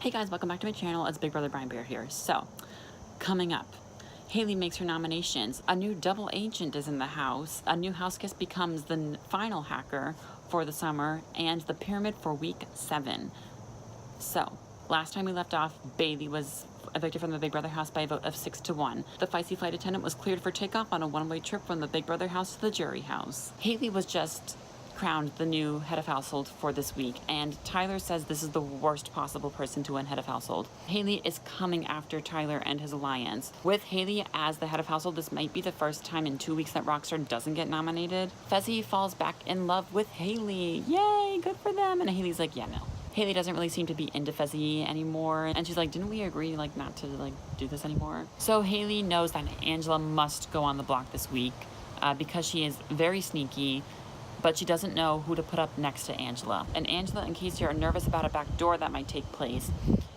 Hey guys, welcome back to my channel. It's Big Brother Brian Bear here. So, coming up, Haley makes her nominations. A new double agent is in the house. A new house guest becomes the final hacker for the summer, and the pyramid for week 7. So, last time we left off, Bailey was evicted from the Big Brother house by a vote of 6-1. The feisty flight attendant was cleared for takeoff on a one-way trip from the Big Brother house to the jury house. Haley was just crowned the new head of household for this week, and Tyler says this is the worst possible person to win head of household. Haley is coming after Tyler and his alliance. With Haley as the head of household, this might be the first time in 2 weeks that Rockstar doesn't get nominated. Fezzi falls back in love with Haley. Yay, good for them. And Haley's like, yeah, no. Haley doesn't really seem to be into Fezzi anymore, and she's like, didn't we agree not to do this anymore? So Haley knows that Angela must go on the block this week because she is very sneaky, but she doesn't know who to put up next to Angela. And Angela and Casey are nervous about a back door that might take place,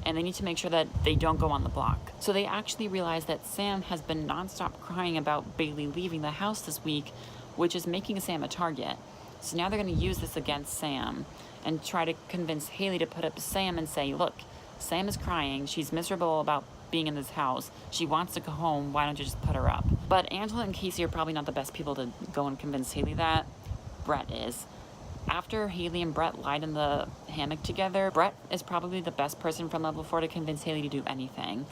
and they need to make sure that they don't go on the block. So they actually realize that Sam has been nonstop crying about Bailey leaving the house this week, which is making Sam a target. So now they're going to use this against Sam and try to convince Haley to put up Sam and say, look, Sam is crying. She's miserable about being in this house. She wants to go home. Why don't you just put her up? But Angela and Casey are probably not the best people to go and convince Haley that. Brett is. After Haley and Brett lied in the hammock together, Brett is probably the best person from level 4 to convince Haley to do anything.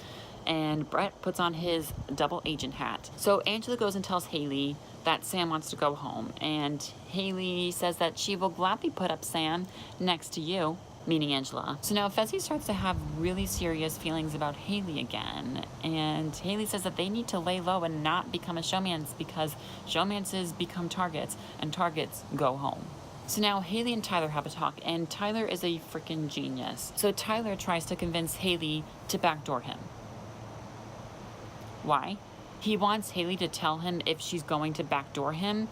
And Brett puts on his double agent hat. So Angela goes and tells Haley that Sam wants to go home, and Haley says that she will gladly put up Sam next to you, meaning Angela. So now Fezzi starts to have really serious feelings about Haley again, and Haley says that they need to lay low and not become a showmance because showmances become targets, and targets go home. So now Haley and Tyler have a talk, and Tyler is a freaking genius. So Tyler tries to convince Haley to backdoor him. Why? He wants Haley to tell him if she's going to backdoor him,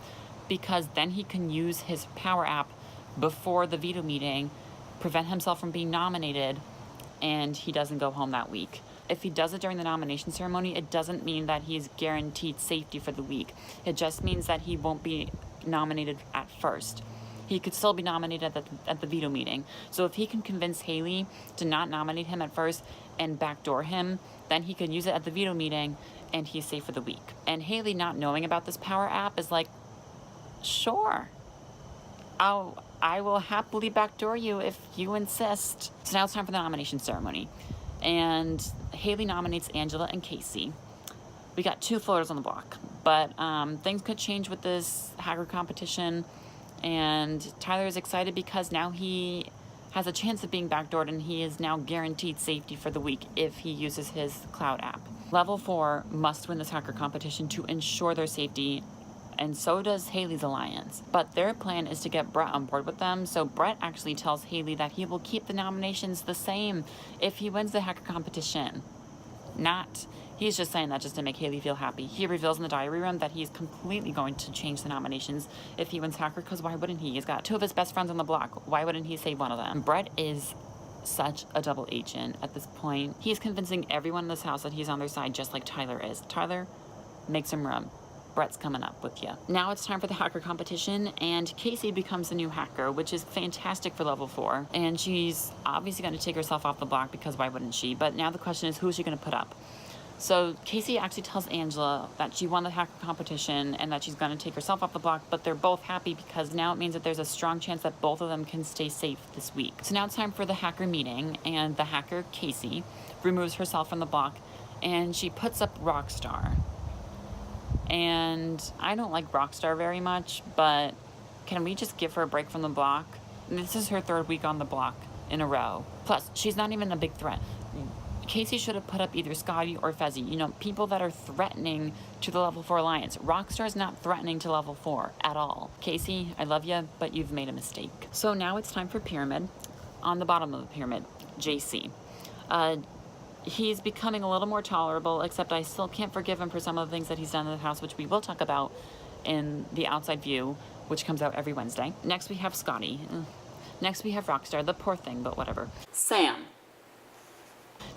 because then he can use his power app before the veto meeting, prevent himself from being nominated, and he doesn't go home that week. If he does it during the nomination ceremony, it doesn't mean that he's guaranteed safety for the week. It just means that he won't be nominated at first. He could still be nominated at the veto meeting. So if he can convince Haley to not nominate him at first and backdoor him, then he can use it at the veto meeting and he's safe for the week. And Haley, not knowing about this power app, is like, sure, I will happily backdoor you if you insist. So now it's time for the nomination ceremony. And Haley nominates Angela and Casey. We got 2 floaters on the block, but things could change with this hacker competition. And Tyler is excited because now he has a chance of being backdoored, and he is now guaranteed safety for the week if he uses his cloud app. Level 4 must win this hacker competition to ensure their safety, and so does Haley's alliance. But their plan is to get Brett on board with them, so Brett actually tells Haley that he will keep the nominations the same if he wins the hacker competition. He's just saying that just to make Haley feel happy. He reveals in the diary room that he's completely going to change the nominations if he wins hacker, because why wouldn't he? He's got 2 of his best friends on the block. Why wouldn't he save one of them? Brett is such a double agent at this point. He's convincing everyone in this house that he's on their side, just like Tyler is. Tyler, make some room. Brett's coming up with you. Now it's time for the hacker competition, and Casey becomes the new hacker, which is fantastic for level 4. And she's obviously going to take herself off the block, because why wouldn't she? But now the question is, who is she going to put up? So Casey actually tells Angela that she won the hacker competition and that she's going to take herself off the block, but they're both happy because now it means that there's a strong chance that both of them can stay safe this week. So now it's time for the hacker meeting, and the hacker, Casey, removes herself from the block, and she puts up Rockstar. And I don't like Rockstar very much, but can we just give her a break from the block? This is her 3rd week on the block in a row. Plus, she's not even a big threat. Casey should have put up either Scotty or Fezzi, people that are threatening to the level 4 alliance. Rockstar is not threatening to level 4 at all. Casey, I love you, but you've made a mistake. So now it's time for pyramid. On the bottom of the pyramid, JC. He's becoming a little more tolerable, except I still can't forgive him for some of the things that he's done in the house, which we will talk about in the outside view, which comes out every Wednesday. Next we have Scotty. Next we have Rockstar, the poor thing, but whatever. Sam.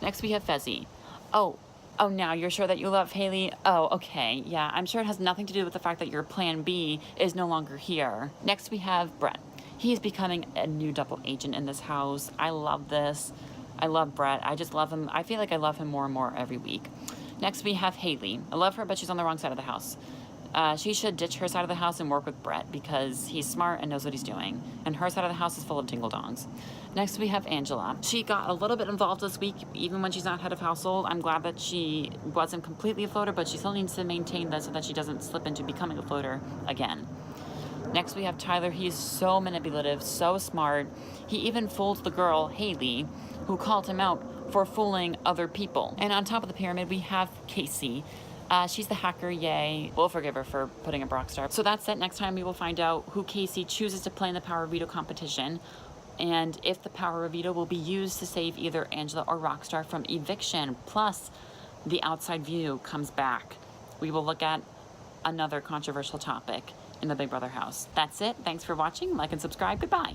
Next we have Fezzi. Oh, now you're sure that you love Haley? Oh, okay, yeah, I'm sure it has nothing to do with the fact that your plan B is no longer here. Next we have Brett. He's becoming a new double agent in this house. I love this. I love Brett. I just love him. I feel like I love him more and more every week. Next, we have Haley. I love her, but she's on the wrong side of the house. She should ditch her side of the house and work with Brett because he's smart and knows what he's doing. And her side of the house is full of dingle-dongs. Next, we have Angela. She got a little bit involved this week, even when she's not head of household. I'm glad that she wasn't completely a floater, but she still needs to maintain that so that she doesn't slip into becoming a floater again. Next, we have Tyler. He's so manipulative, so smart. He even fooled the girl, Haley, who called him out for fooling other people. And on top of the pyramid, we have Casey. She's the hacker, yay. We'll forgive her for putting a Brock star. So that's it. Next time we will find out who Casey chooses to play in the Power Veto competition, and if the Power Veto will be used to save either Angela or Rockstar from eviction. Plus, the outside view comes back. We will look at another controversial topic in the Big Brother house. That's it. Thanks for watching. Like and subscribe. Goodbye.